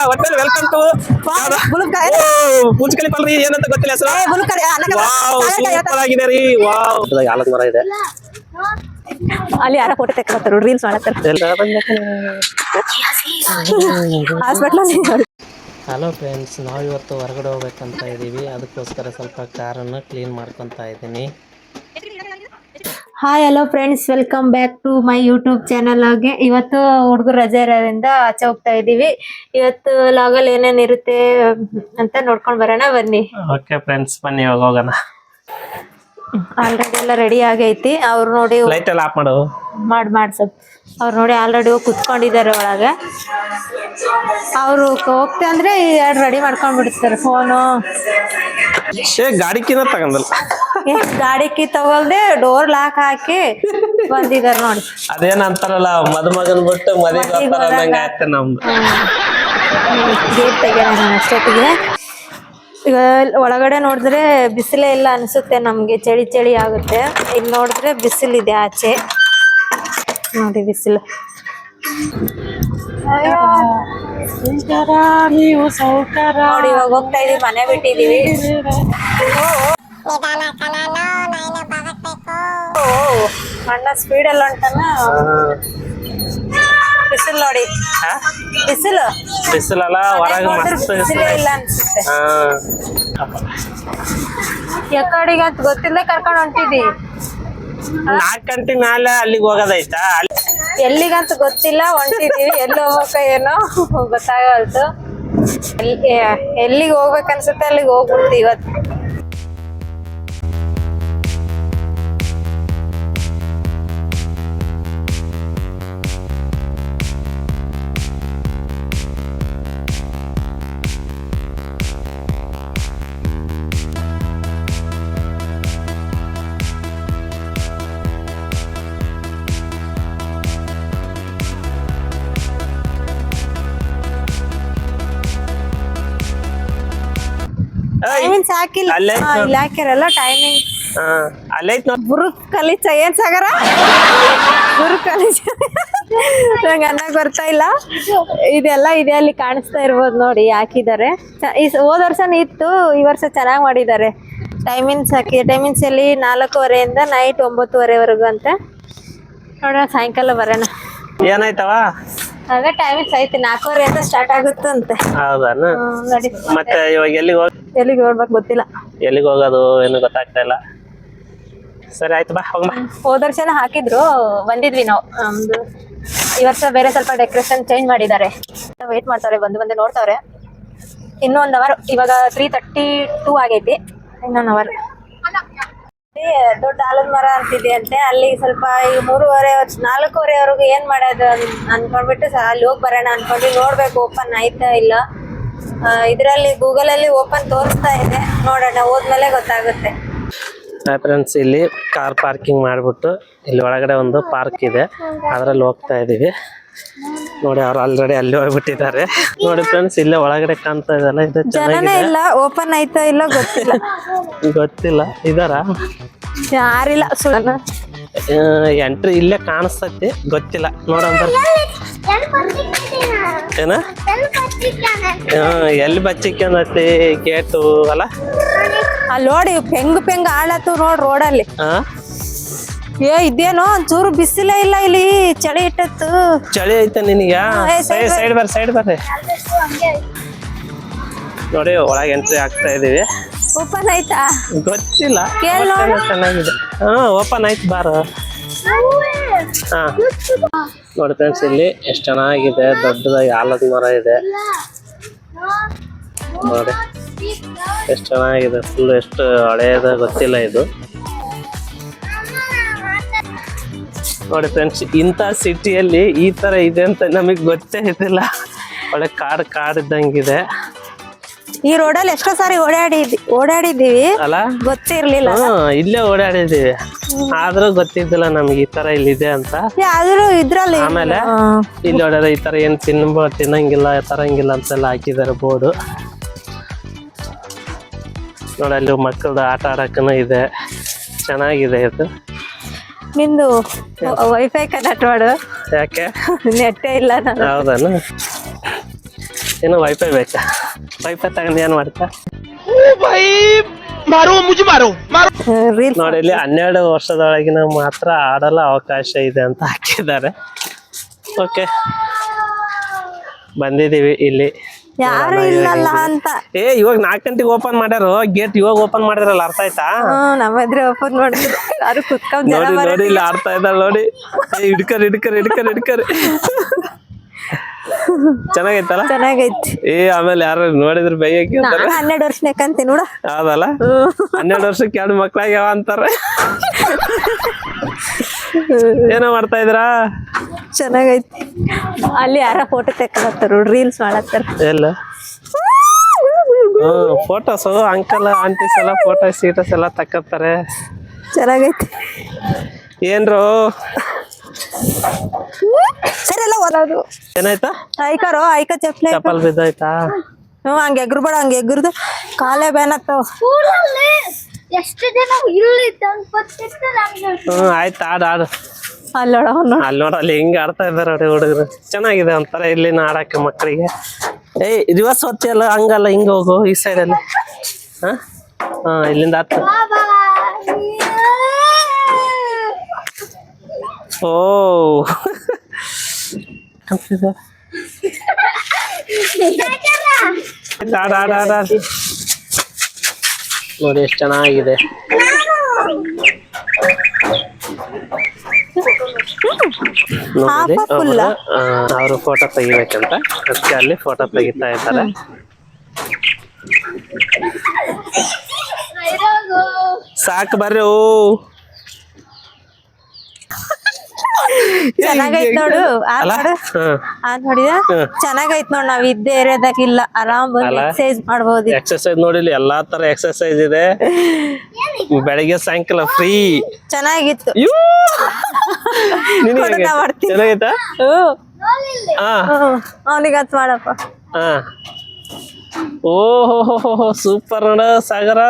ಒಟ್ಟಲ್ಲಿ welcome to ಪೂಜ್ಕಲಿ ಪಲ್ರಿ ಏನಂತ ಗೊತ್ತಿಲ್ಲ ಹೆಸರು. ವಾವ್ ಸೂಪರ್ ಆಗಿದೆ ರೀ. ವಾವ್ ಆಲದ ಮರ ಇದೆ ಅಲ್ಲಿ. ಯಾರ ಫೋಟೋ ತೆಕ್ಕೊಳ್ತಾರ ರೀಲ್ಸ್ ಮಾಡತ್ತಾರ ಹಾಸ್ಪಿಟಲ್. ಹಲೋ ಫ್ರೆಂಡ್ಸ್, ನಾವಿವತ್ತು ಹೊರಗಡೆ ಹೋಗ್ಬೇಕಂತ ಇದ್ದೀವಿ. ಅದಕ್ಕೋಸ್ಕರ ಸ್ವಲ್ಪ ಕಾರನ್ನು ಕ್ಲೀನ್ ಮಾಡ್ಕೊತಾ ಇದ್ದೀನಿ. Hi hello friends, welcome back to my YouTube channel. ಆಗಿ ಇವತ್ತು ಹುಡುಗರು ರಜೆ ಇರೋದ್ರಿಂದ ಆಚೆ ಹೋಗ್ತಾ ಇದೀವಿ. ಇವತ್ತು ಲಾಗಲ್ಲಿ ಏನೇನ್ ಇರುತ್ತೆ ಅಂತ ನೋಡ್ಕೊಂಡ್ ಬರೋಣ ಬನ್ನಿ. ಓಕೆ ಫ್ರೆಂಡ್ಸ್, ಬನ್ನಿ ಇವಾಗ ಹೋಗೋಣ. ಆಲ್ರೆಡಿ ಎಲ್ಲ ರೆಡಿ ಆಗೈತಿ. ಅವ್ರು ನೋಡಿ ಲೈಟ್ ಎಲ್ಲ ಆಫ್ ಮಾಡು. ಸ್ವಲ್ಪ ಅವ್ರು ನೋಡಿ ಆಲ್ರೆಡಿ ಹೋಗಿ ಕುತ್ಕೊಂಡಿದ್ದಾರೆ ಒಳಗೆ. ಅವರು ಹೋಗ್ತಾ ಅಂದ್ರೆ ಎರಡು ರೆಡಿ ಮಾಡ್ಕೊಂಡ್ ಬಿಡ್ತಾರೆ. ಫೋನು ಗಾಡಿಕಿನ ತಗೊಂಡಲ್ಲ, ಗಾಡಿ ಕೀ ತಗೊಳ್ದೆ ಡೋರ್ ಲಾಕ್ ಹಾಕಿ ಬಂದಿದ್ದಾರೆ ನೋಡಿ. ಅದೇನ್ ಅಂತಾರಲ್ಲ, ಮದುಮಗನ್ ಬಿಟ್ಟು ಮದುವೆ ಆಯ್ತು ನಮ್ದು. ಗೇಟ್ ತೆಗೆಯೋಣ ಅಷ್ಟೊತ್ತಿಗೆ. ಈಗ ಒಳಗಡೆ ನೋಡಿದ್ರೆ ಬಿಸಿಲೇ ಇಲ್ಲ ಅನ್ಸುತ್ತೆ ನಮ್ಗೆ, ಚಳಿ ಚಳಿ ಆಗುತ್ತೆ. ಇಲ್ಲಿ ನೋಡಿದ್ರೆ ಬಿಸಿಲಿದೆ ಆಚೆ ನೋಡಿ, ಬಿಸಿಲು. ನೋಡಿ ಇವಾಗ ಹೋಗ್ತಾ ಇದೀವಿ, ಮನೆ ಬಿಟ್ಟಿದೀವಿ. ಅಣ್ಣ ಸ್ಪೀಡಲ್ಲಿ ಹೊಂಟಾನ. ಬಿಸಿಲು ನೋಡಿ, ಬಿಸಿಲಲ್ಲ ಹೊರಗೆ ಬಿಸಿಲೇ ಇಲ್ಲ ಅನ್ಸುತ್ತೆ. ಯಾಕಡಿಗಂತ ಗೊತ್ತಿಲ್ಲ ಕರ್ಕೊಂಡು ಹೊಂಟಿದಿ. 4 ಗಂಟೆ ಮೇಲೆ ಅಲ್ಲಿಗೆ ಹೋಗೋದೈತಾ? ಎಲ್ಲಿಗಂತ ಗೊತ್ತಿಲ್ಲ, ಹೊಂಟಿದೀವಿ. ಎಲ್ಲಿ ಹೋಗ್ಬೇಕ ಏನೋ ಗೊತ್ತಾಗಲ್ತು. ಎಲ್ಲಿಗೆ ಹೋಗ್ಬೇಕನ್ಸುತ್ತೆ ಅಲ್ಲಿಗೆ ಹೋಗ್ಬಿಡ್ತೀವಿ ಇವತ್ತು. ಟೈಮಿಂಗ್ಸ್ ಹಾಕಿಲ್ಲ, ಇಲ್ಲಿ ಹಾಕ್ಯಾರಲ್ಲ ಟೈಮಿಂಗ್. ಅಲ್ಲೈತ್ ಬುರುಕ್ ಕಲಿಚ ಏನ್ ಸಾಗರ, ಬುರುಕ್ ಕಲಿಚ ನಂಗೆ ಅನ್ನಕ್ ಬರ್ತಾ ಇಲ್ಲ. ಇದೆಲ್ಲ ಇದೆ, ಅಲ್ಲಿ ಕಾಣಿಸ್ತಾ ಇರ್ಬೋದು ನೋಡಿ, ಹಾಕಿದ್ದಾರೆ. ಹೋದ ವರ್ಷನೂ ಇತ್ತು, ಈ ವರ್ಷ ಚೆನ್ನಾಗಿ ಮಾಡಿದ್ದಾರೆ. ಟೈಮಿಂಗ್ಸ್ ಹಾಕಿ, ಟೈಮಿಂಗ್ಸ್ ಅಲ್ಲಿ 4:15 ನೈಟ್ 9:30 ಅಂತ. ನೋಡೋಣ ಸಾಯಂಕಾಲ ಬರೋಣ. ಏನಾಯ್ತವ? ಅದೇ ಟೈಮಿಂಗ್ಸ್ ಐತಿ, 4:30 ಸ್ಟಾರ್ಟ್ ಆಗುತ್ತಂತೆ. ಹೌದಾನ? ನೋಡಿ ಮತ್ತೆ ಇವಾಗ ಎಲ್ಲಿಗೆ ಹೋಗ್ಬೇಕು ಗೊತ್ತಿಲ್ಲ, ಎಲ್ಲಿಗೆ ಹೋಗೋದು ಏನು ಗೊತ್ತಾಗ್ತಾ ಇಲ್ಲ. ಸರಿ ಆಯ್ತು, ಬಾ ಹೋಗ್ ಬಾ. ಹೋದ ವರ್ಷನ ಹಾಕಿದ್ರು, ಬಂದಿದ್ವಿ ನಾವು. ಈ ವರ್ಷ ಬೇರೆ ಸ್ವಲ್ಪ ಡೆಕೋರೇಷನ್ ಚೇಂಜ್ ಮಾಡಿದ್ದಾರೆ. ವೇಟ್ ಮಾಡ್ತಾರೆ, ಬಂದು ನೋಡ್ತಾವ್ರೆ. ಇನ್ನೂ 1 ಅವರ್. ಇವಾಗ 3:32 ಆಗೈತಿ, ಇನ್ನೊಂದು ಅವರ್. ದೊಡ್ಡ ಆಲದ ಮರ ಅಂತಿದೆ ಅಂತೆ. ಅಲ್ಲಿ ಸ್ವಲ್ಪ ಈಗ 4:30 ಏನ್ ಮಾಡೋದು ಅನ್ಕೊಂಡ್ಬಿಟ್ಟು ಅಲ್ಲಿ ಹೋಗಿ ಬರೋಣ ಅನ್ಕೊಂಡ್ವಿ. ನೋಡ್ಬೇಕು ಓಪನ್ ಆಯ್ತಾ ಇಲ್ಲ. ಇದ್ರಲ್ಲಿ ಗೂಗಲ್ ಅಲ್ಲಿ ಓಪನ್ ತೋರಿಸ್ತಾ ಇದೆ, ನೋಡೋಣ, ಹೋದ್ಮೇಲೆ ಗೊತ್ತಾಗುತ್ತೆ. ಫ್ರೆಂಡ್ಸ್, ಇಲ್ಲಿ ಕಾರ್ ಪಾರ್ಕಿಂಗ್ ಮಾಡಿಬಿಟ್ಟು ಇಲ್ಲಿ ಒಳಗಡೆ ಒಂದು ಪಾರ್ಕ್ ಇದೆ, ಅದರಲ್ಲಿ ಹೋಗ್ತಾ ಇದೀವಿ. ನೋಡಿ ಅವ್ರು ಆಲ್ರೆಡಿ ಅಲ್ಲಿ ಹೋಗ್ಬಿಟ್ಟಿದ್ದಾರೆ. ನೋಡಿ ಫ್ರೆಂಡ್ಸ್, ಇಲ್ಲೇ ಒಳಗಡೆ ಕಾಣ್ತಾ ಇದೆಲ್ಲ, ಇದು ಜನನೇ ಇಲ್ಲ. ಓಪನ್ ಆಯ್ತಾ ಇಲ್ಲ ಗೊತ್ತಿಲ್ಲ. ಇದಾರ ಯಾರಿಲ್ಲ, ಸುಳ್ಳ ಎಂಟ್ರಿ ಇಲ್ಲೇ ಕಾಣಿಸ್ತೈತಿ, ಗೊತ್ತಿಲ್ಲ. ನೋಡಂತ ಏನ ಎಲ್ಲಿ ಬಚ್ಚಿಕ್ಕಂದತಿ ಗೇಟು ಅಲ್ಲ. ಅಲ್ಲಿ ನೋಡಿ ಪೆಂಗ್ ಆಳತ್ತು ನೋಡ್ ರೋಡಲ್ಲಿ. ಇದೇನೋ ಒಂಚೂರು ಬಿಸಿಲೇ ಇಲ್ಲ ಇಲ್ಲಿ, ಚಳಿ ಇಟ್ಟತ್ತು. ಚಳಿ ಐತೆ ನಿನಗ? ಸೈಡ್ ಬರ್ರಿ. ನೋಡಿ ಒಳಗೆ ಎಂಟ್ರಿ ಆಗ್ತಾ ಇದೀವಿ. ಓಪನ್ ಆಯ್ತಾ ಗೊತ್ತಿಲ್ಲ, ಚೆನ್ನಾಗಿದೆ. ಓಪನ್ ಆಯ್ತು, ಬಾರ. ನೋಡಿ ಫ್ರೆಂಡ್ಸ್, ಇಲ್ಲಿ ಎಷ್ಟು ಚೆನ್ನಾಗಿದೆ, ದೊಡ್ಡದಾಗಿ ಆಲದ ಮರ ಇದೆ ನೋಡಿ, ಎಷ್ಟು ಚೆನ್ನಾಗಿದೆ. ಫುಲ್ ಎಷ್ಟು ಹಳೆಯದ ಗೊತ್ತಿಲ್ಲ ಇದು. ನೋಡಿ ಫ್ರೆಂಡ್ಸ್, ಇಂಥ ಸಿಟಿಯಲ್ಲಿ ಈ ತರ ಇದೆ ಅಂತ ನಮಗ್ ಗೊತ್ತೇ ಇದ್ದಿಲ್ಲ. ಒಳ್ಳೆ ಕಾಡಿದ್ದಂಗಿದೆ. ಈ ರೋಡಲ್ಲಿ ಎಷ್ಟೋ ಸಾರಿ ಓಡಾಡಿದೀವಿ ಅಲ್ಲ, ಗೊತ್ತಿರ್ಲಿಲ್ಲ. ಇಲ್ಲೇ ಓಡಾಡಿದೀವಿ, ಆದ್ರೂ ಗೊತ್ತಿದ್ದಿಲ್ಲ ನಮ್ಗೆ ಈ ತರ ಇಲ್ಲಿದೆ ಅಂತ. ಆದ್ರೂ ಇದ್ರಲ್ಲಿ ಆಮೇಲೆ ಇಲ್ಲಿ ಓಡಾಡ ಈ ತರ ಏನ್ ತಿನ್ನಂಗಿಲ್ಲ ತರಂಗಿಲ್ಲ ಅಂತೆಲ್ಲ ಹಾಕಿದಾರೆ ಬೋರ್ಡು. ನೋಡಿ ಅಲ್ಲಿ ಮಕ್ಕಳದ ಆಟ ಆಡಕ್ಕೂ ಇದೆ, ಚೆನ್ನಾಗಿದೆ ಇದು. ನಿಂದು ವೈಫೈ ಕನೆಕ್ಟ್ ಮಾಡು. ಯಾಕೆ? ನೆಟ್ಟೇ ಇಲ್ಲ. ಹೌದಾನ? ಏನು ವೈಫೈ ಬೇಕಾ? ವೈಫೈ ತಗೊಂಡು ಏನ್ ಮಾಡ್ತಾ? ರೀಲ್ಸ್ ನೋಡಿ ಇಲ್ಲಿ 12 ವರ್ಷದೊಳಗಿನ ಮಾತ್ರ ಆಡಲು ಅವಕಾಶ ಇದೆ ಅಂತ ಹಾಕಿದ್ದಾರೆ. ಓಕೆ, ಬಂದಿದೀವಿ ಇಲ್ಲಿ. ಯಾರು ಇಲ್ಲಲ್ಲ ಅಂತ. ಇವಾಗ 4 ಗಂಟೆಗೆ ಓಪನ್ ಮಾಡ್ಯಾರು ಗೇಟ್, ಇವಾಗ ಓಪನ್ ಮಾಡಿದ್ರಲ್ಲ, ಅರ್ಥ ಆಯ್ತಾ? ನಮ್ಮದ್ರೆ ಓಪನ್ ಮಾಡಿದ್ರು, ಯಾರು ಕುತ್ಕೊಂಡ್ ಜನ ನೋಡಿ ನೋಡಿ ಇಲ್ಲಿ ಆಡ್ತಾ ಇದ್ದಾಳೆ ನೋಡಿ. ಹಿಡ್ಕರ್ ಚೆನ್ನಾಗೈತಲ್ಲ? ಚೆನ್ನಾಗೈತಿ. ಆಮೇಲೆ ಯಾರು ನೋಡಿದ್ರು ಬೈಯಕ್ಕೆ ನಾನು 12 ವರ್ಷನಕ್ಕಂತೀನಿ ನೋಡ. ಹೌದಲ್ಲ? 12 ವರ್ಷಕ್ಕೆ 2 ಮಕ್ಳಾಗ್ಯಾವ ಅಂತಾರ. ಏನೋ ಮಾಡ್ತಾ ಇದ್ರಾ? ಚೆನ್ನಾಗೈತಿ. ಅಲ್ಲಿ ಯಾರ ಫೋಟೋ ತೆಕ್ಕಲತ್ತಾರ, ರೀಲ್ಸ್ ಮಾಡತ್ತಾರ. ಎಲ್ಲ ಫೋಟೋಸ್ ಅಂಕಲ್ ಆಂಟೀಸ್ ಎಲ್ಲ ಫೋಟೋಸ್ ಸೀಟಸ್ ಎಲ್ಲ ತಕ್ಕತ್ತಾರೆ. ಚೆನ್ನಾಗೈತಿ. ಏನ್ರು ಸರಿ ಎಲ್ಲ ಓದೋದು. ಏನಾಯ್ತಾ? ಐಕ ಚಪ್ಪಲಿ ಚಪ್ಪಲ್ ಬಿದ್ದಾಯ್ತಾ? ಹಂಗೆ ಎಗ್ರು ಬೇಡ, ಹಂಗೆ ಎಗ್ರದು ಕಾಲೇ ಬ್ಯಾನ್ ಆಗ್ತಾವ. ಎಷ್ಟು ಜನ ಇಲ್ಲಿ ಆಯ್ತು, ಆಡು. ಅಲ್ಲೋಡ ಅಲ್ಲಿ ನೋಡಲ್ಲಿ ಹಿಂಗ ಆಡ್ತಾ ಇದಾರೆ ನೋಡಿ ಹುಡುಗರು. ಚೆನ್ನಾಗಿದೆ ಒಂಥರ ಇಲ್ಲಿನ ಆಡಕ್ಕೆ ಮಕ್ಕಳಿಗೆ. ರಿವರ್ಸ್ ಹೊತ್ತಿಯಲ್ಲ, ಹಂಗಲ್ಲ, ಹಿಂಗ ಹೋಗು ಈ ಸೈಡಲ್ಲಿ. ಹಾ ಇಲ್ಲಿಂದ ಹತ್ತು. ಓ ಆಡ ನೋಡಿ ಎಷ್ಟು ಚೆನ್ನಾಗಿದೆ. ಅವರು ಫೋಟೋ ತೆಗಿಬೇಕಂತ ಅದಕ್ಕೆ ಅಲ್ಲಿ ಫೋಟೋ ತೆಗಿತಾ ಇದ್ದಾರೆ. ಸಾಕು ಬರ್ರಿ. ಓ ಚೆನ್ನಾಗೈತ್ ನೋಡು. ನೋಡಿದ ಚೆನ್ನಾಗೈತ್ ನೋಡ್. ನಾವ್ ಇದ್ದೇ ಏರಿಯಾದಾಗ ಇಲ್ಲ, ಆರಾಮ್ ಬಂದು ಎಕ್ಸರ್ಸೈಸ್ ಮಾಡ್ಬೋದು. ಎಕ್ಸರ್ಸೈಸ್ ನೋಡಿಲಿ, ಎಲ್ಲಾ ತರ ಎಕ್ಸರ್ಸೈಸ್ ಇದೆ. ಬೆಳಿಗ್ಗೆ ಸಾಯಂಕಾಲ ಫ್ರೀ. ಚೆನ್ನಾಗಿತ್ತು. ಚೆನ್ನಾಗೈತಾ? ಅವನಿಗೆ ಅತ್ ಮಾಡಪ್ಪ. ಓಹೋ ಸೂಪರ್ ನೋಡ ಸಾಗರ.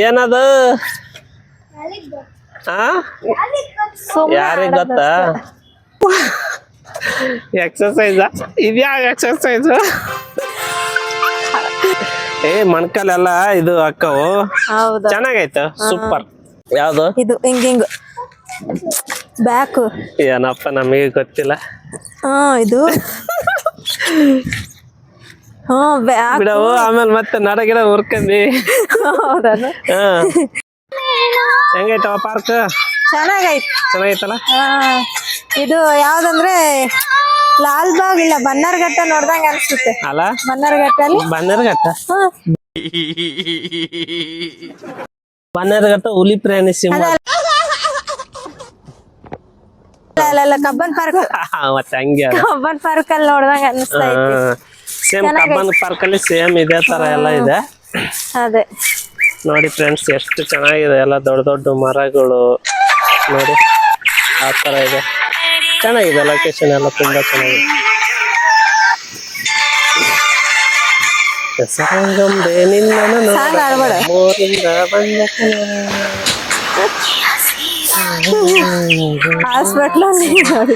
ಏನದು? ಯಾರಿಗ ಗೊತ್ತಾ? ಎಕ್ಸರ್ಸೈಸ್. ಇದ್ಯಾವ ಎಕ್ಸರ್ಸೈಸ್? ಮಣ್ಕಲೆಲ್ಲ ಇದು ಅಕ್ಕವು. ಚೆನ್ನಾಗೈತ, ಸೂಪರ್. ಯಾವ್ದು ಇದು? ಹಿಂಗಿಂಗ್ ಬ್ಯಾಕ್. ಏನಪ್ಪ ನಮಗೆ ಗೊತ್ತಿಲ್ಲ. ಇದು ಬಿಡವು, ಆಮೇಲೆ ಮತ್ತೆ ನಡಗಿಡ ಹುರ್ಕಂದಿ. ಹೆಂಗೈತವ ಪಾರ್ಕ್? ಚೆನ್ನಾಗೈತಲ್ಲ? ಇದು ಯಾವ್ದಂದ್ರೆ ಲಾಲ್ಬಾಗ್ ಇಲ್ಲ ಬನ್ನರ್ಘಟ್ಟ ನೋಡ್ದಂಗ ಅನ್ಸುತ್ತೆ ಅಲ್ಲ? ಬನ್ನರ್ಘಟ್ಟ ಹುಲಿ ಪ್ರಾಣಿ ಸಿಂಹ. Cubbon park. ಮತ್ತೆ ಹಂಗೆ ಕಬ್ಬನ್ ಪಾರ್ಕ್ ಅಲ್ಲಿ ನೋಡ್ದಂಗ ಅನಿಸ್ತಾ ಐತಿ. ಸೇಮ್ ಕಬ್ಬನ್ ಪಾರ್ಕ್ ಅಲ್ಲಿ ಸೇಮ್ ಇದೇ ತರ ಎಲ್ಲ ಇದೆ. ಅದೇ ನೋಡಿ ಫ್ರೆಂಡ್ಸ್, ಎಷ್ಟು ಚೆನ್ನಾಗಿದೆ. ಎಲ್ಲ ದೊಡ್ಡ ದೊಡ್ಡ ಮರಗಳು ನೋಡಿ, ಆ ತರ ಇದೆ. ಚೆನ್ನಾಗಿದೆ ಲೊಕೇಶನ್ ಎಲ್ಲ, ತುಂಬಾ ಚೆನ್ನಾಗಿದೆ. ಸಂಗಂಬೆ ನಿನ್ನ ಹಾಸ್ಪಿಟ್ಲ್ ನೋಡಿ.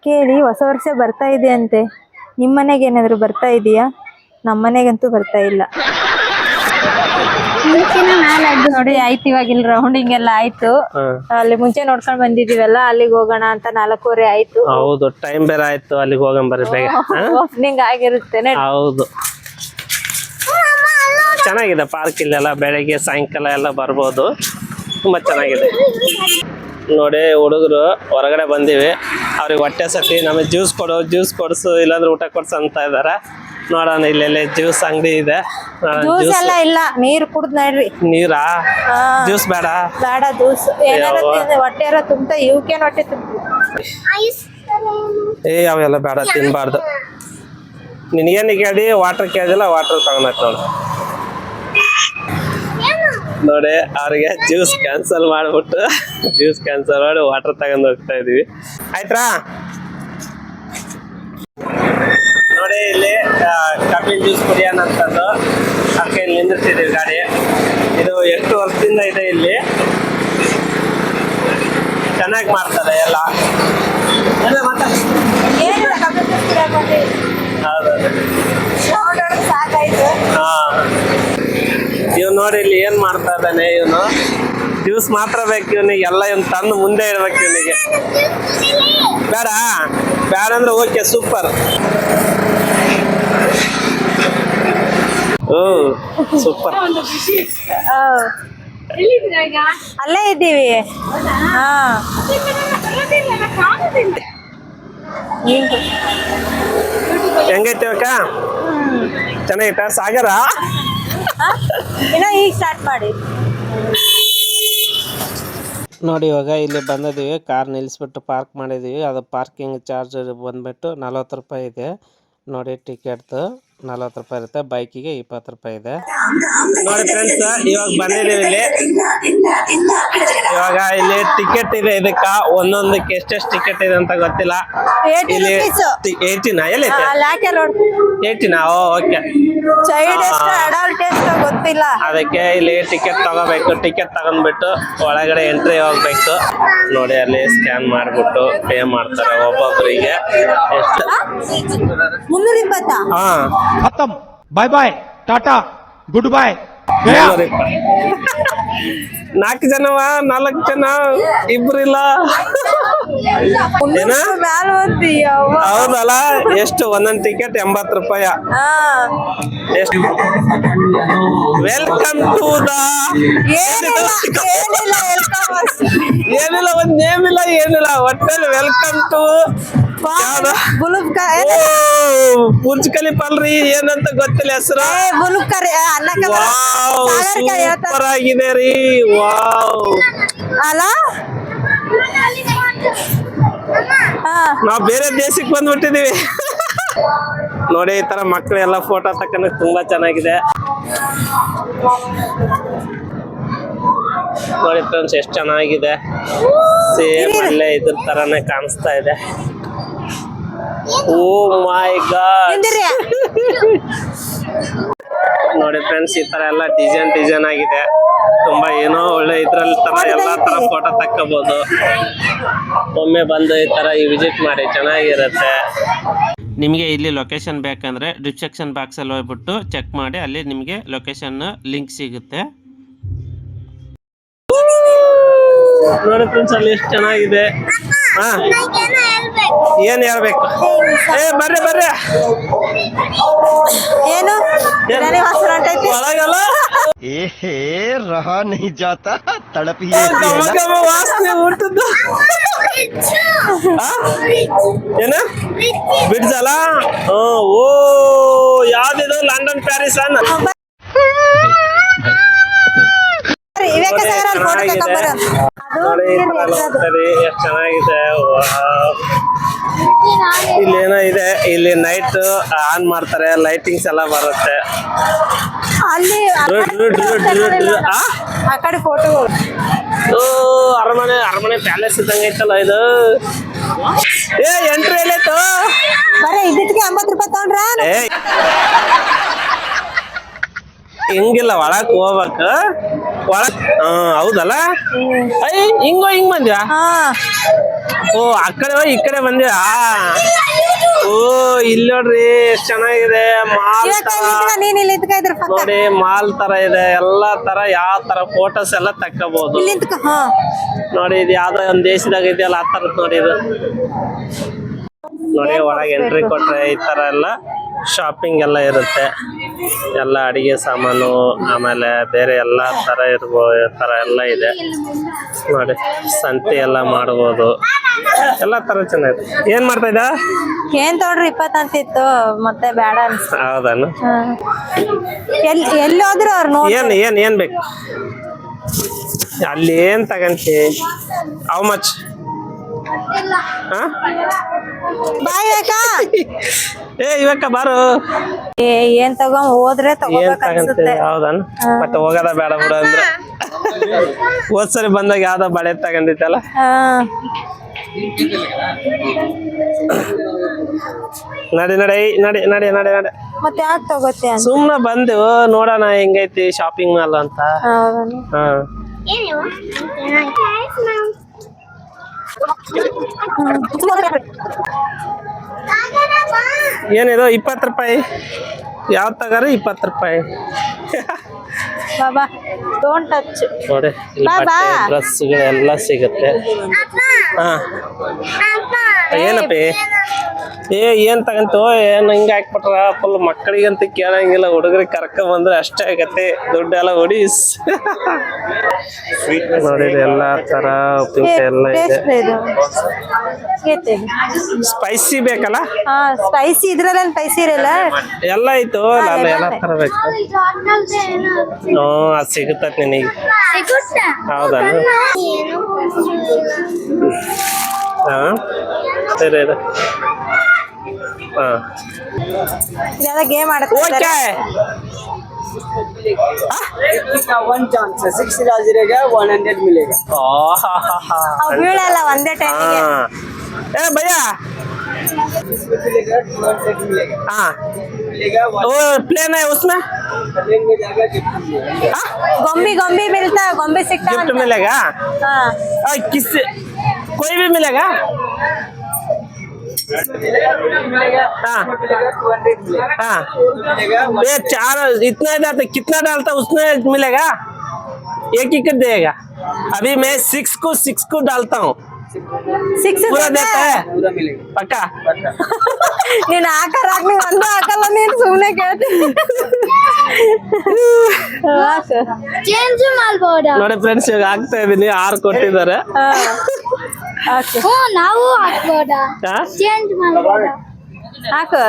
ಕೇಳಿ, ಹೊಸ ವರ್ಷ ಬರ್ತಾ ಇದೆ ಅಂತೆ. ನಿಮ್ಮ ಮನೆಗೆ ಏನಾದ್ರು ಬರ್ತಾ ಇದೆಯಾ? ನಮ್ಮ ಮನೆಗಂತೂ ಬರ್ತಾ ಇಲ್ಲ ನೋಡಿ. ಆಯ್ತು, ಇವಾಗ ಇಲ್ಲಿ ರೌಂಡಿಂಗ್ ಎಲ್ಲ ಆಯ್ತು. ಅಲ್ಲಿ ಮುಂಚೆ ನೋಡ್ಕೊಂಡ್ ಬಂದಿದೀವಲ್ಲ, ಅಲ್ಲಿಗೆ ಹೋಗೋಣ ಅಂತ 4:15 ಆಯ್ತು. ಹೌದು, ಟೈಮ್ ಬೇರೆ ಆಯ್ತು. ಅಲ್ಲಿಗೆ ಹೋಗೋಣ ಬರ್ರಿ ಬೇಗ. ಓಪನಿಂಗ್ ಆಗಿರುತ್ತೆ. ಹೌದು, ಚೆನ್ನಾಗಿದೆ ಪಾರ್ಕ್. ಇಲ್ಲೆಲ್ಲ ಬೆಳಗ್ಗೆ ಸಾಯಂಕಾಲ ಎಲ್ಲ ಬರ್ಬೋದು. ತುಂಬಾ ಚೆನ್ನಾಗಿದೆ ನೋಡಿ. ಹುಡುಗರು ಹೊರಗಡೆ ಬಂದಿವಿ, ಅವ್ರಿಗೆ ಹೊಟ್ಟೆ ಸತಿ. ನಮಗೆ ಜ್ಯೂಸ್ ಕೊಡ್ಸು, ಇಲ್ಲಾಂದ್ರೆ ಊಟ ಕೊಡ್ಸು ಅಂತ ಇದಾರೆ. ನೋಡೋಣ, ಇಲ್ಲೆಲ್ಲ ಜ್ಯೂಸ್ ಅಂಗಡಿ ಇದೆ. ಜ್ಯೂಸ್ ಎಲ್ಲ ಇಲ್ಲ, ನೀರು ಕುಡ್ದ್ ನೋಡ್ರಿ. ನೀರಾ? ಜ್ಯೂಸ್ ಬೇಡ ಜ್ಯೂಸ್. ಏನಾರ ಹೊಟ್ಟೆ ಇರೋ ತುಂಬ, ಇವಕ್ಕೇನು ಹೊಟ್ಟೆ ತುಂಬ. ಅವೆಲ್ಲ ಬೇಡ, ತಿನ್ಬಾರ್ದು. ನಿನಗೇನು ಕೇಳಿ ವಾಟರ್ ಕೇಳಿಲ್ಲ, ವಾಟರ್ ತಗೊಂಡ್ ನೋಡಿ. ಅವ್ರಿಗೆ ಜ್ಯೂಸ್ ಕ್ಯಾನ್ಸಲ್ ಮಾಡ್ಬಿಟ್ಟು ಜ್ಯೂಸ್ ಕ್ಯಾನ್ಸಲ್ ಮಾಡಿ ವಾಟರ್ ತಗೊಂಡ್ ಹೋಗ್ತಾ ಇದೀವಿ. ಆಯ್ತಾ ನೋಡಿ, ಇಲ್ಲಿ ಕಬ್ಬಿನ ಜ್ಯೂಸ್ ಕುಡಿಯೋಣ ಅಂತಂದು ಅದಕ್ಕೆ ಇಲ್ಲಿ ನಿಂದಿರ್ತಿದ್ದೀವಿ ಗಾಡಿ. ಇದು ಎಷ್ಟು ವರ್ಷದಿಂದ ಇದೆ ಇಲ್ಲಿ, ಚೆನ್ನಾಗಿ ಮಾಡ್ತಾರೆ ಎಲ್ಲ. ಇವ್ ನೋಡಿ ಇಲ್ಲಿ ಏನ್ ಮಾಡ್ತಾ ಇದ್ದಾನೆ ಇವನು. ಜ್ಯೂಸ್ ಮಾತ್ರ ಬೇಕು ಇವನಿಗೆ, ಎಲ್ಲ ಇವನ್ ತಂದು ಮುಂದೆ ಇಡ್ಬೇಕು ಇವನಿಗೆ. ಬೇಡ ಬೇಡ ಅಂದ್ರೆ ಓಕೆ, ಸೂಪರ್. ಓ ಸೂಪರ್. ಅಲ್ಲೇ ಇದ್ದೀವಿ. ಹಾ ಹೆಂಗೈತೆ ಅಕ್ಕ? ಚೆನ್ನಾಗೈತ ಸಾಗರ? ಇನ್ನ ಈಗ ಸ್ಟಾರ್ಟ್ ಮಾಡಿ. ನೋಡಿ ಇವಾಗ ಇಲ್ಲಿ ಬಂದಿದ್ದೀವಿ, ಕಾರ್ ನಿಲ್ಲಿಸ್ಬಿಟ್ಟು ಪಾರ್ಕ್ ಮಾಡಿದ್ದೀವಿ. ಅದು ಪಾರ್ಕಿಂಗ್ ಚಾರ್ಜ್ ಬಂದ್ಬಿಟ್ಟು 40 ರೂಪಾಯಿ ಇದೆ ನೋಡಿ. ಟಿಕೆಟ್ದು 40 ರೂಪಾಯಿ ಇರುತ್ತೆ, ಬೈಕಿಗೆ 20 ರೂಪಾಯಿ ಇದೆ ನೋಡಿ ಫ್ರೆಂಡ್ಸ್. ಇವಾಗ ಬಂದಿದ್ದೀವಿ ಇಲ್ಲಿ. ಇವಾಗ ಇಲ್ಲಿ ಟಿಕೆಟ್ ಇದೆ, ಇದಕ್ಕ ಒಂದೊಂದಕ್ಕೆ ಎಷ್ಟೆಷ್ಟು ಟಿಕೆಟ್ ಇದೆ ಅಂತ ಗೊತ್ತಿಲ್ಲ. ಇಲ್ಲಿ 18 ಎಲ್ಲೈತೆ? 18 ಓಕೆ. ಚೈಲ್ಡ್ ಎಷ್ಟು ಅಡಲ್ಟ್ ಎಷ್ಟು ಗೊತ್ತಿಲ್ಲ. ಅದಕ್ಕೆ ಇಲ್ಲಿ ಟಿಕೆಟ್ ತಗೋಬೇಕು. ಟಿಕೆಟ್ ತಗೊಂಡ್ಬಿಟ್ಟು ಒಳಗಡೆ ಎಂಟ್ರಿ ಹೋಗ್ಬೇಕು ನೋಡಿ. ಅಲ್ಲಿ ಸ್ಕ್ಯಾನ್ ಮಾಡ್ಬಿಟ್ಟು ಪೇ ಮಾಡ್ತಾರೆ ಒಬ್ಬೊಬ್ಬರಿಗೆ. ಎಷ್ಟು? 320. ಹಾ खत्म, bye bye, tata, goodbye. 4 ಜನವ 4 ಜನ ಇಬ್ರಿಲ್ಲ ಏನ? ಹೌದಲ್ಲ. ಎಷ್ಟು ಒಂದೊಂದು ಟಿಕೆಟ್ 80 ರೂಪಾಯಿ. ಎಷ್ಟು? ವೆಲ್ಕಮ್ ಟು ದ ಏನಿಲ್ಲ, ಒಂದ್ ನೇಮ್ ಇಲ್ಲ ಏನಿಲ್ಲ, ಒಟ್ಟಲ್ಲಿ ವೆಲ್ಕಮ್ ಟು ಬುರ್ಜ್ ಖಲೀಫಾ ಅಲ್ರಿ, ಏನಂತ ಗೊತ್ತಿಲ್ಲ ಹೆಸರು. ಸೂಪರ್ ಆಗಿದೆ ರೀ. ವಾವ್ ಅಲ್ಲ, ನಾವ್ ಬೇರೆ ದೇಶಕ್ಕೆ ಬಂದ್ಬಿಟ್ಟಿದೀವಿ ನೋಡಿ. ಈ ತರ ಮಕ್ಕಳೆಲ್ಲ ಫೋಟೋ ತಕ್ಕನಕ್ ತುಂಬಾ ಚೆನ್ನಾಗಿದೆ ನೋಡಿ ಫ್ರೆಂಡ್ಸ್, ಎಷ್ಟು ಚೆನ್ನಾಗಿದೆ. ಸೇಮ್ ಅಲ್ಲೇ ಇದ್ರ ತರಾನೇ ಕಾಣಿಸ್ತಾ ಇದೆ. ಓ ಮೈ ಗಾಡ್ ನೋಡಿ ಫ್ರೆಂಡ್ಸ್, ಈ ತರ ಎಲ್ಲ ಡಿಸೈನ್ ಆಗಿದೆ. ತುಂಬಾ ಏನೋ ಒಳ್ಳೆ ಇದ್ರಲ್ಲಿ ತರ ಎಲ್ಲಾ ತರ ಫೋಟೋ ತಕ್ಕೋಬಹುದು. ಒಮ್ಮೆ ಬಂದು ಈ ತರ ವಿಸಿಟ್ ಮಾಡಿ, ಚೆನ್ನಾಗಿರುತ್ತೆ. ನಿಮಗೆ ಇಲ್ಲಿ ಲೊಕೇಶನ್ ಬೇಕಂದ್ರೆ ಡಿಸ್ಕ್ರಿಪ್ಷನ್ ಬಾಕ್ಸ್ ಅಲ್ಲಿ ಹೋಗ್ಬಿಟ್ಟು ಚೆಕ್ ಮಾಡಿ, ಅಲ್ಲಿ ನಿಮಗೆ ಲೊಕೇಶನ್ ಲಿಂಕ್ ಸಿಗುತ್ತೆ ನೋಡಿ ಫ್ರೆಂಡ್ಸ್. ಅಲ್ಲಿ ಎಷ್ಟು ಚೆನ್ನಾಗಿದೆ. ಹಾ ಏನ್ ಹೇಳ್ಬೇಕು? ಬರ್ರಿ ಏನು ಒಳಗಲ್ಲ. रहा नहीं जाता, तड़प ही ವಾಸನೆ ಊಟದ್ದು. ಏನ ಬ್ರಿಡ್ಜ್ ಅಲ್ಲ? ಓ ಯಾವ್ದಿದು? ಲಂಡನ್ ಪ್ಯಾರಿಸ್ ಅನ್ನ ನೋಡಿ. ಎಷ್ಟು ಚೆನ್ನಾಗಿದೆ. ಇಲ್ಲಿ ಏನೋ ಇದೆ, ಇಲ್ಲಿ ನೈಟ್ ಆನ್ ಮಾಡ್ತಾರೆ, ಲೈಟಿಂಗ್ಸ್ ಎಲ್ಲ ಬರುತ್ತೆ. ಆ ಕಡೆ ಫೋಟೋ. ಅರಮನೆ ಪ್ಯಾಲೇಸ್ ಇದ್ದಂಗೆ ಐತಲ್ಲ ಇದು. ಎಂಟ್ರಿ ಎಲ್ಲೈತು? ಬರೀ ಇದಕ್ಕೆ 80 ರೂಪಾಯಿ ತಗೊಂಡ್ರ? ಹಿಂಗಿಲ್ಲ, ಒಳಕ್ ಹೋಗ್ಬೇಕ. ಒಳಕ್ ಹೌದಲ್ಲ? ಹಿಂಗ್ ಬಂದ್ಯಾ? ಓ ಆ ಕಡೆ ಈ ಕಡೆ ಬಂದ್ಯಾ? ಓ ಇಲ್ಲಿ ನೋಡ್ರಿ ಎಷ್ಟ್ ಚೆನ್ನಾಗಿದೆ. ಮಾಲ್ ನೋಡಿ, ಮಾಲ್ ತರ ಇದೆ. ಎಲ್ಲಾ ತರ ಯಾವ ತರ ಫೋಟೋಸ್ ಎಲ್ಲ ತಕ್ಕೋಬಹುದು ನೋಡಿ. ಇದು ಯಾವ್ದೋ ಒಂದ್ ದೇಶದಾಗ ಇದೆಯಲ್ಲ ಆ ತರದ್ ನೋಡಿ ಇದು. ನೋಡಿ ಒಳಗೆ ಎಂಟ್ರಿ ಕೊಟ್ರೆ ಈ ತರ ಎಲ್ಲ ಶಾಪಿಂಗ್ ಎಲ್ಲ ಇರುತ್ತೆ. ಎಲ್ಲ ಅಡಿಗೆ ಸಾಮಾನು, ಆಮೇಲೆ ಬೇರೆ ಎಲ್ಲಾ ತರ ತರ ಎಲ್ಲ ಇದೆ ನೋಡಿ. ಸಂತೆ ಎಲ್ಲ ಮಾಡ್ಬೋದು, ಎಲ್ಲಾ ತರ ಚೆನ್ನಾಗಿದೆ. ಏನ್ ಮಾಡ್ತಾ ಇದ್ದ? ಏನ್ ತಗೊಂಡ್ರಿ 20 ಅಂತಿತ್ತು, ಮತ್ತೆ ಬೇಡ ಅನ್ಸ್ತು. ಹೌದಾನು? ಎಲ್ಲಿ ಹೋದ್ರು ಅವ್ರು ನೋಡಿ. ಏನ್ ಬೇಕು ಅಲ್ಲಿ? ಏನ್ ತಗಂತಿ? How much? ಬಾಯ್ ಇವಕ್ಕ ಬಾರು. ಏನ್ ತಗೊಂಡ್ ಹೋದ್ರೆ ತಗೋಬೇಕನ್ಸುತ್ತೆ. ಹೌದನ್? ಮತ್ತೆ ಹೋಗೋದ ಬೇಡ ಬಿಡು ಅಂದ್ರೆ. ಹೋದ್ಸರಿ ಬಂದಾಗ ಯಾವ್ದೋ ಬಳೆ ತಗೊಂಡಿತ್ತಲ್ಲ. ನಡಿ ನಡಿ ನಡಿ ನಡಿ ನಡಿ ನಡಿ ಮತ್ತೆ ಯಾಕೆ ತಗೋತೆ ಅಂತ ಸುಮ್ನೆ ಬಂದೆವು ನೋಡೋಣ ಹೆಂಗೈತಿ ಶಾಪಿಂಗ್ ಮಾಲ್ ಅಂತ. ಹೌದಾ? ಹಾ ಏನಿದು 20 ರೂಪಾಯಿ ಯಾವ ತಗಾರ 20 ರೂಪಾಯಿ. ಬಾಬಾ ಡೋಂಟ್ ಟಚ್. ನೋಡಿ ಡ್ರೆಸ್ಗಳೆಲ್ಲ ಸಿಗುತ್ತೆ. ಹಾ ಏನಪ್ಪಿ ಏನ್ ತಗಂತು ಏನ್ ಹಿಂಗ ಹಾಕ್ಬಿಟ್ರ ಫುಲ್ ಮಕ್ಕಳಿಗಂತ ಕೇಳಂಗಿಲ್ಲ, ಹುಡುಗರಿಗೆ ಕರ್ಕೊಂಡ್ ಬಂದ್ರೆ ಅಷ್ಟೇ ಆಗತ್ತೆ ದುಡ್ಡೆಲ್ಲ ಹೊಡೀಸ್. ನೋಡಿ ಎಲ್ಲಾ ತರ ಉಪ್ಪಿನಕಾಯಿ ಎಲ್ಲ ಇದೆ. ಸ್ಪೈಸಿ ಬೇಕಲ್ಲ? ಹಾ ಸ್ಪೈಸಿ ಇದ್ರಲ್ಲಿ ಸ್ಪೈಸಿ ಇರಲ್ಲ, ಎಲ್ಲ ಐತು ನಾನು ಎಲ್ಲ ತರ ಬೇಕು. ಅದ್ ಸಿಗುತ್ತ ನಿನಗೆ? ಹೌದಾ? ಹಾ ಸರಿ ಇದು. ಹಾ ಇದೆಲ್ಲ ಗೇಮ್ ಆಡುತ್ತೆ. वन चांस है 6 गिरेगा 100 मिलेगा. ಅವ್ ಬೀಳಲ್ಲ ಒಂದೇ ಟೈಮಿಗೆ. ए भैया मिलेगा 200 मिलेगा. हाँ मिलेगा वो प्लेन है उसमें ट्रेन में जाएगा गिफ्ट मिलेगा. ಗೊಂಬಿ ಗೊಂಬಿ ಬೀಳ್ತಾ ಗೊಂಬಿ ಸಿಗ್ತಾ गिफ्ट मिलेगा? ಹಾ किस कोई भी मिलेगा? मिलेगा हाँ 200 मिलेगा. हाँ मिलेगा ये चार इतना डालता कितना डालता उसमें मिलेगा? एक ही कर देगा. अभी मैं 6 को डालता हूँ. ಸಿಕ್ಸ್ पूरा देता है पूरा मिलेगा. पक्का? ನೀನ್ ಹಾಕರ್ ಹಾಕ್ ನೀನ್ ಒಂದು ಹಾಕಲ್ಲ, ನೀನ್ ಸುಮ್ನೆ ಕೇಳ್ತೀನಿ. ಚೇಂಜ್ ಮಾಡ್ಬೋದಾ? ನೋಡಿ ಫ್ರೆಂಡ್ಸ್ ಇವಾಗ ಆಗ್ತಾ ಇದೀನಿ 6 ಕೊಟ್ಟಿದ್ದಾರೆ. ನಾವು ಹಾಕ್ಬೋದಾ? ಹಾ? ಚೇಂಜ್ ಮಾಡ್ಬೋದಾ? ಹಾಕು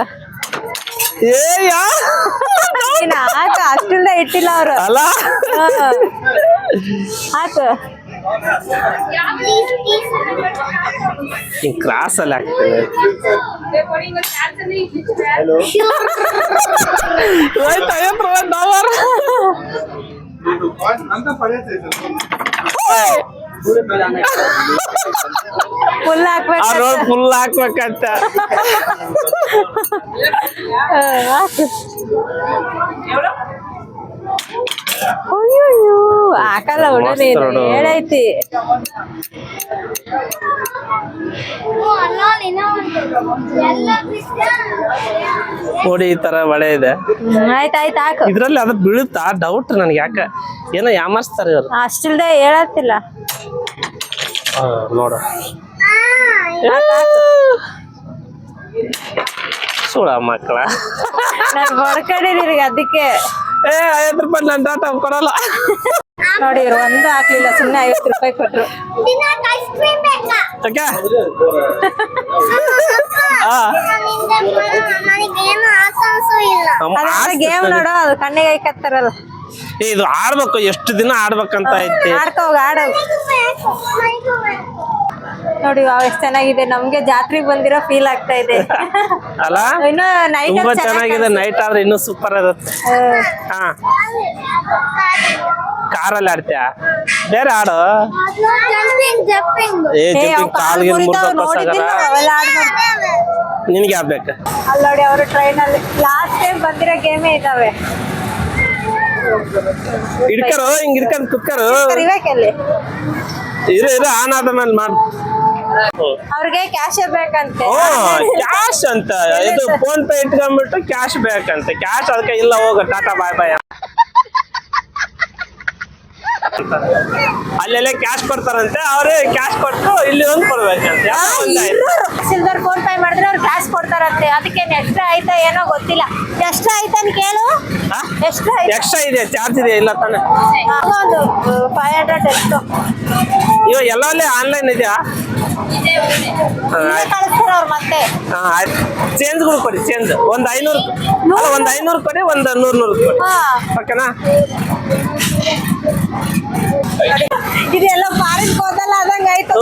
ಏ ಯಾ ನೀನ್ ಹಾಕ, ಅಷ್ಟಿಂದ ಇಟ್ಟಿಲ್ಲ ಅವ್ರು. ಅಲ್ಲ ಹಾಕು ಈ ಕ್ರಾಸ್ ಅಲ್ಲಿ ಹಾಕ್ತೇನೆ. ಫುಲ್ ಹಾಕ್ಬೇಕು. ಫುಲ್ ಹಾಕ್ಬೇಕಂತ. ಹಾಕು. ಅಯ್ಯೋ ಹಾಕಲ್ಲ ಹುಡು, ನೀನು ಹೇಳೈತಿ. ನೋಡಿ ಈ ತರ ಬಳೆ ಇದೆ. ಆಯ್ತಾಯ್ತು ಹಾಕು. ಇದ್ರಲ್ಲಿ ಅದು ಬೀಳುತ್ತಾ ಡೌಟ್ ನನಗೆ, ಯಾಕೆ ಏನೋ ಯಾಮರ್ಸ್ತಾರೆ ಇವ್ರು. ಅಷ್ಟಿಲ್ದೆ ಹೇಳತ್ತಿಲ್ಲ. ನೋಡು ಸುಳ ಮಕ್ಕಳ ನಾನು ಹೊಡ್ಕೊಂಡಿದ್ದೀರಿ ಅದಕ್ಕೆ. 50 ರೂಪಾಯಿ ನನ್ನ ಟಾಟಾ ಕೊಡಲ್ಲ. ನೋಡಿ ಇವ್ರು ಒಂದು ಹಾಕ್ಲಿಲ್ಲ, ಸುಮ್ಮನೆ 50 ರೂಪಾಯಿ ಕೊಟ್ರು. ಐಸ್ ಕ್ರೀಮ್ ಬೇಕಾ? ಓಕೆ ನನಗೇನು ಆಸೆ ಇಲ್ಲ. ಅದ್ರ ಗೇಮ್ ನೋಡು, ಅದು ಕಣ್ಣಿಗೆ ಐಕತ್ತಾರಲ್ಲ. ಇದು ಆಡ್ಬೇಕು, ಎಷ್ಟು ದಿನ ಆಡ್ಬೇಕಂತ ಐತಿ. ಆಡ್ಕೋಗ ಆಡೋ. ನೋಡಿ ಎಷ್ಟು ಚೆನ್ನಾಗಿದೆ, ನಮ್ಗೆ ಜಾತ್ರೆಗೆ ಬಂದಿರೋ ಫೀಲ್ ಆಗ್ತಾ ಇದೆ. ಅಲ್ಲ ಇನ್ನು ನೈಟ್ ತುಂಬಾ ಚೆನ್ನಾಗಿದೆ. ನೈಟ್ ಆದ್ರೆ ಇನ್ನೂ ಸೂಪರ್ ಇರುತ್ತೆ. ಹಾ ಕಾರಲ್ಲಿ ಆಡ್ತೀಯ? ಬೇರೆ ಆಡು. ಏ ಜಂಪಿಂಗ್ ಕಾಲ್ಗೆ ನಿನ್ಗೆ ಆಗ್ಬೇಕು. ಅಲ್ಲಿ ನೋಡಿ ಅವರು ಟ್ರೈನ್ ಅಲ್ಲಿ ಲಾಸ್ಟ್ ಟೈಮ್ ಬಂದಿರೋ ಗೇಮೇ ಇದಾವೆ. ಹಿಡ್ಕರು ಹಿಂಗ್ ಹಿಡ್ಕೊಂಡ್ ಕುಕ್ಕರು ಕರಿಬೇಕಲ್ಲಿ. ಇರು ಆನ್ ಆದ ಮೇಲೆ ಮಾಡು. ಅವ್ರಿಗೆ ಕ್ಯಾಶ್ ಬೇಕಂತೆ. ಕ್ಯಾಶ್ ಅಂತ ಇದು ಫೋನ್ ಪೇ ಇಟ್ಕೊಂಡ್ಬಿಟ್ಟು ಕ್ಯಾಶ್ ಬೇಕಂತೆ. ಕ್ಯಾಶ್ ಅದಕ್ಕೆ ಇಲ್ಲ, ಹೋಗ ಟಾಟಾ ಬಾಯ್ ಬಾಯ್. ಅಲ್ಲೆಲ್ಲ ಕ್ಯಾಶ್ ಕೊಡ್ತಾರಂತೆ, ಅವ್ರೇ ಕ್ಯಾಶ್ ಕೊಟ್ಟು ಇಲ್ಲಿ ಒಂದು ಕೊಡ್ಬೇಕಂತೆ. ಸಿಲ್ವರ್ ಫೋನ್ ಪೇ ಮಾಡಿದ್ರೆ ಅವ್ರು ಕ್ಯಾಶ್ ಕೊಡ್ತಾರಂತೆ. ಅದಕ್ಕೆ ಎಕ್ಸ್ಟ್ರಾ ಆಯ್ತಾ ಏನೋ ಗೊತ್ತಿಲ್ಲ. ಎಕ್ಸ್ಟ್ರಾ ಆಯ್ತಾ ಅಂತ ಕೇಳು. ಎಕ್ಸ್ಟ್ರಾ ಎಕ್ಸ್ಟ್ರಾ ಇದೆ, ಚಾರ್ಜ್ ಇದೆ ಇಲ್ಲ ತಾನೆ? ಒಂದು 500 ಎಷ್ಟು ಇವಾಗ ಎಲ್ಲವಲ್ಲೇ ಆನ್ಲೈನ್ ಇದೆಯಾ? ಕಳಿಸ್ತಾರ ಅವ್ರು ಮತ್ತೆ. ಆಯ್ತು, ಚೇಂಜ್ಗಳು ಕೊಡಿ. ಚೇಂಜ್ ಒಂದು 500 ಕೊಡಿ, ಒಂದು 100 ಕೊಡಿ. ಓಕೆನಾ? ಇದೆಲ್ಲ ಫಾರಿನ್ ಹೋದಲ್ಲ ಆದಂಗ ಆಯ್ತು.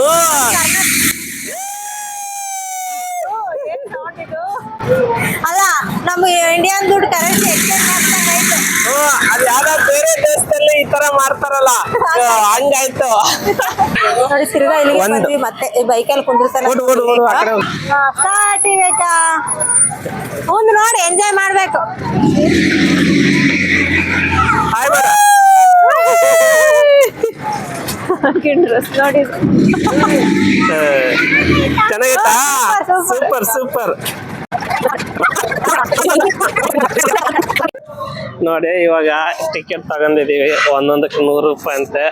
ಅಲ್ಲ ನಮ್ಮ ಇಂಡಿಯನ್ ದುಡ್ಡು ಕರೆನ್ಸಿ ಎಕ್ಸ್ಚೇಂಜ್ ಮಾಡ್ದಂಗ ಆಯ್ತು. ಅದು ಯಾವ್ದಾದ್ರು ಬೇರೆ ದೇಶದಲ್ಲಿ ಈ ತರ ಮಾಡ್ತಾರಲ್ಲ ಹಂಗಾಯ್ತು. ನೋಡಿ ತಿರ್ಗಾ ಇಲ್ಲಿಗೆ ಒಂದು. ಬಂದ್ವಿ ಮತ್ತೆ ಬೈಕಲ್ಲಿ ಕುಂದಿರ್ತಾನೆ ಓಡು ಓಡು ಓಡು ಆ ಕಡೆ ಹೋಗು. ಸ್ಟಾರ್ಟ್ ಇಬೇಕಾ ಒಂದು ನೋಡಿ ಎಂಜಾಯ್ ಮಾಡ್ಬೇಕು. ಹಾಯ್ ಬೇಡ. ಡ್ರೆಸ್ ನೋಡಿ ಚೆನ್ನಾಗಿತ್ತಾ? Super super. ನೋಡಿ ಇವಾಗ ಟಿಕೆಟ್ ತಗೊಂಡಿದೀವಿ ಒಂದೊಂದಕ್ಕೆ 100 ರೂಪಾಯಿ ಅಂತೆ.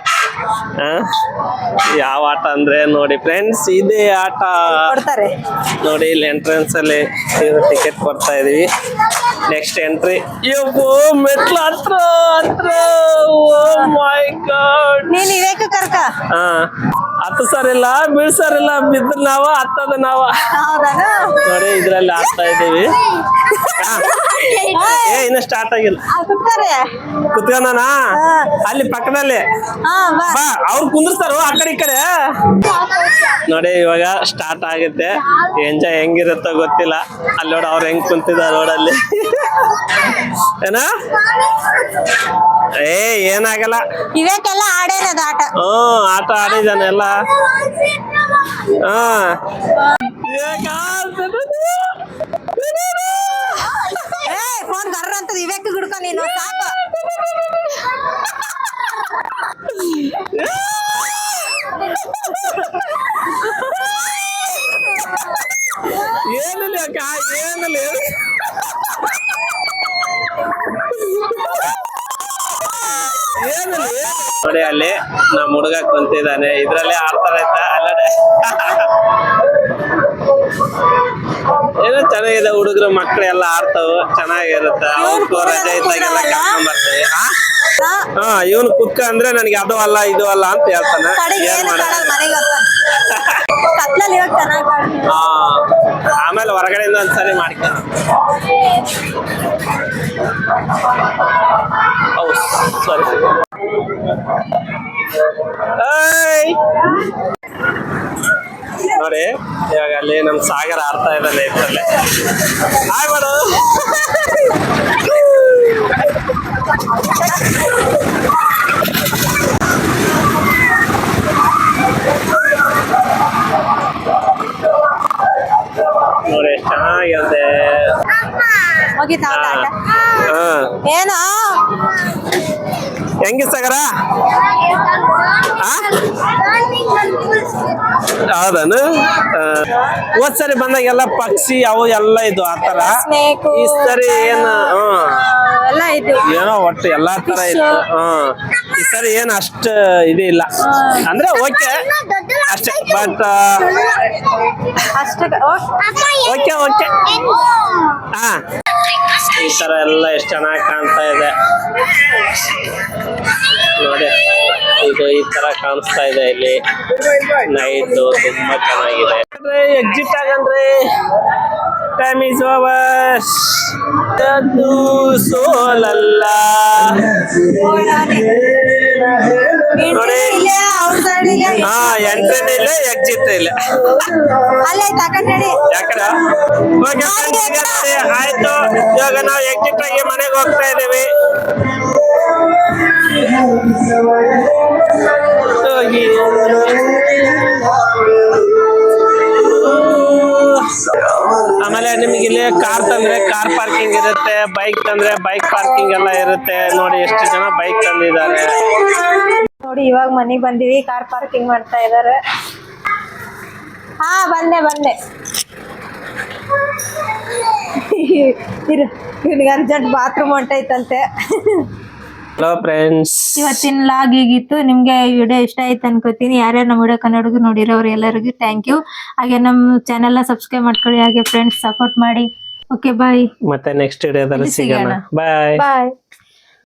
ಯಾವ ಆಟ ಅಂದ್ರೆ ನೋಡಿ ಫ್ರೆಂಡ್ಸ್ ಇದೇ ಆಟ. ಕೊಡ್ತಾರೆ ನೋಡಿ ಇಲ್ಲಿ ಎಂಟ್ರೆನ್ಸ್ ಅಲ್ಲಿ ಟಿಕೆಟ್ ಕೊಡ್ತಾ ಇದೀವಿ. Next entry. ಮೆಟ್ಲ ಹತ್ರ ಹತ್ರ. ಓ ಮೈ ಗಾಡ್. ನೀನ್ ಇವೇಕ ಕರ್ಕ ಹತ್ತು ಸರಿಲ್ಲ ಬೀಳ್ಸರಿಲ್ಲ ಬಿದ್ದು ನಾವ ಹತ್ತದ ನಾವ. ಹೌದಾನ ನೋಡಿ ಇದ್ರಲ್ಲಿ ಆಡ್ತಾ ಇದೀವಿ. ಇನ್ನು ಸ್ಟಾರ್ಟ್ ಆಗಿಲ್ಲ. ಕೂತಾರೆ ಕುತ್ಕೊಂಡನ ಅಲ್ಲಿ ಪಕ್ಕದಲ್ಲಿ ಬಾ ಅವ್ರು ಕುಂದಿರ್ತಾರ ಆ ಕಡೆ ಈ ಕಡೆ. ನೋಡಿ ಇವಾಗ ಸ್ಟಾರ್ಟ್ ಆಗುತ್ತೆ. ಎಂಜಾಯ್ ಹೆಂಗಿರುತ್ತೋ ಗೊತ್ತಿಲ್ಲ. ಅಲ್ಲಿ ನೋಡಿ ಅವ್ರು ಹೆಂಗ್ ಕುಂತಿದಾರ ರೋಡಲ್ಲಿ. ಏನ ಏನಾಗಲ್ಲ. ಇವೇಕೆಲ್ಲ ಆಡೇನದ ಆಟ. ಆಟ ಆಡಿದಾನೆ ಎಲ್ಲ. ಫೋನ್ ಗರ್ರ ಅಂತದ ಇವೇಕ ಗುಡ್ಕ ನೀನು ಸಾಕು. ಏನಿಲ್ಲ ಅಕ್ಕ ಏನಿಲ್ಲ. ನೋಡಿ ಅಲ್ಲಿ ನಮ್ಮ ಹುಡುಗ ಕುಂತಿದ್ದಾನೆ. ಇದ್ರಲ್ಲಿ ಆಡ್ತಾರ ಅಲ್ಲಡೆ. ಏನೋ ಚೆನ್ನಾಗಿದೆ. ಹುಡುಗರು ಮಕ್ಳು ಎಲ್ಲ ಆಡ್ತಾವ ಚೆನ್ನಾಗಿರುತ್ತೆ. ಅವ್ರಿಗೂ ರಜೆ ಇದ್ದಾಗೆಲ್ಲ ಕರ್ಕೊಂಡ್ ಬರ್ತೀವಿ. ಇವನು ಕುತ್ಕ ಅಂದ್ರೆ ನನಗೆ ಅದು ಅಲ್ಲ ಇದು ಅಲ್ಲ ಅಂತ ಹೇಳ್ತಾನೆ. ಏನ್ ಮಾಡೋದು? ಕತ್ಲಲ್ಲಿ ಇವಾಗ ಚೆನ್ನಾಗಿ ಆಮೇಲೆ ಹೊರಗಡೆಯಿಂದ ಒಂದ್ಸರಿ ಮಾಡ್ಕ. ಸಾರಿ ನೋಡಿ ಇವಾಗ ಅಲ್ಲಿ ನಮ್ ಸಾಗರ ಆಡ್ತಾ ಇದ್ದಾನೆ ಇದ್ರಲ್ಲಿ. ಹಾಯ್ ಮಾಡು. ನೋಡಿ ಎಷ್ಟು ಚೆನ್ನಾಗಿದೆ. ಹೋಗಿದ್ದ ಏನು ಹೆಂಗಿ ಸಾಗರ? ಹೌದಾನು? ಹೋದ್ಸರಿ ಬಂದಾಗೆಲ್ಲ ಪಕ್ಷಿ ಅವು ಎಲ್ಲ ಇದು ಆತರ. ಈ ಸರಿ ಏನು ಎಲ್ಲ ಇದು ಏನೋ ಒಟ್ಟು ಎಲ್ಲಾ ತರ ಇತ್ತು. ಈ ಸರಿ ಏನ್ ಅಷ್ಟ ಇದಿಲ್ಲ ಅಂದ್ರೆ ಓಕೆ ಅಷ್ಟೇ. ಬಟ್ ಅಷ್ಟೇ ಓಕೆ ಓಕೆ. ಈ ತರ ಎಲ್ಲ ಎಷ್ಟು ಚೆನ್ನಾಗಿ ಕಾಣ್ತಾ ಇದೆ ನೋಡಿ. ಇದು ಈ ತರ ಕಾಣಿಸ್ತಾ ಇದೆ ಇಲ್ಲಿ. ನೈಟ್ ತುಂಬಾ ಚೆನ್ನಾಗಿದೆ. ಎಕ್ಸಿಟ್ ಆಗಂದ್ರೆ ಟೈಮ್ ಇಸ್ ಓವರ್. ಅದು ಸೋಲಲ್ಲ ನೋಡಿ. ಎಂಟ್ರಿನ ಇಲ್ಲ ಎಕ್ಸಿಟ್ ಇಲ್ಲ. ಯಾಕಡೆ ಆಯ್ತು. ಇವಾಗ ನಾವು ಎಕ್ಸಿಟ್ ಆಗಿ ಮನೆಗೆ ಹೋಗ್ತಾ ಇದ್ದೀವಿ. ಆಮೇಲೆ ನಿಮ್ಗೆ ಇಲ್ಲಿ ಕಾರ್ ತಂದ್ರೆ ಕಾರ್ ಪಾರ್ಕಿಂಗ್ ಇರುತ್ತೆ. ಬೈಕ್ ತಂದ್ರೆ ಬೈಕ್ ಪಾರ್ಕಿಂಗ್ ಎಲ್ಲ ಇರುತ್ತೆ. ನೋಡಿ ಎಷ್ಟು ಜನ ಬೈಕ್ ತಂದಿದ್ದಾರೆ ನೋಡಿ. ಇವಾಗ ಮನೆಗೆ ಬಂದಿವಿ. ಕಾರ್ ಪಾರ್ಕಿಂಗ್ ಮಾಡ್ತಾ ಇದಾರೆ. ಬಂದೆ ಇವ್ನಿಗೆ ಅರ್ಜೆಂಟ್ ಬಾತ್ರೂಮ್ ಹೊಂಟೈತಂತೆ. ಹಲೋ ಫ್ರೆಂಡ್ಸ್, ಇವತ್ತಿನ ಲಾಗ್ ಹೀಗಿತ್ತು. ನಿಮ್ಗೆ ಈ ವಿಡಿಯೋ ಇಷ್ಟ ಆಯ್ತು ಅನ್ಕೋತೀನಿ. ಯಾರ್ಯಾರು ನಮ್ಮ ವಿಡಿಯೋ ಕನ್ನಡಗೂ ನೋಡಿರೋರು ಎಲ್ಲರಿಗೂ ಥ್ಯಾಂಕ್ ಯು. ಹಾಗೆ ನಮ್ಮ ಚಾನೆಲ್ ಸಬ್ಸ್ಕ್ರೈಬ್ ಮಾಡ್ಕೊಳ್ಳಿ. ಹಾಗೆ ಫ್ರೆಂಡ್ಸ್ ಸಪೋರ್ಟ್ ಮಾಡಿ. Okay bye. ಮತ್ತೆ ನೆಕ್ಸ್ಟ್ ವಿಡಿಯೋದಲ್ಲಿ ಸಿಗೋಣ. ಬಾಯ್.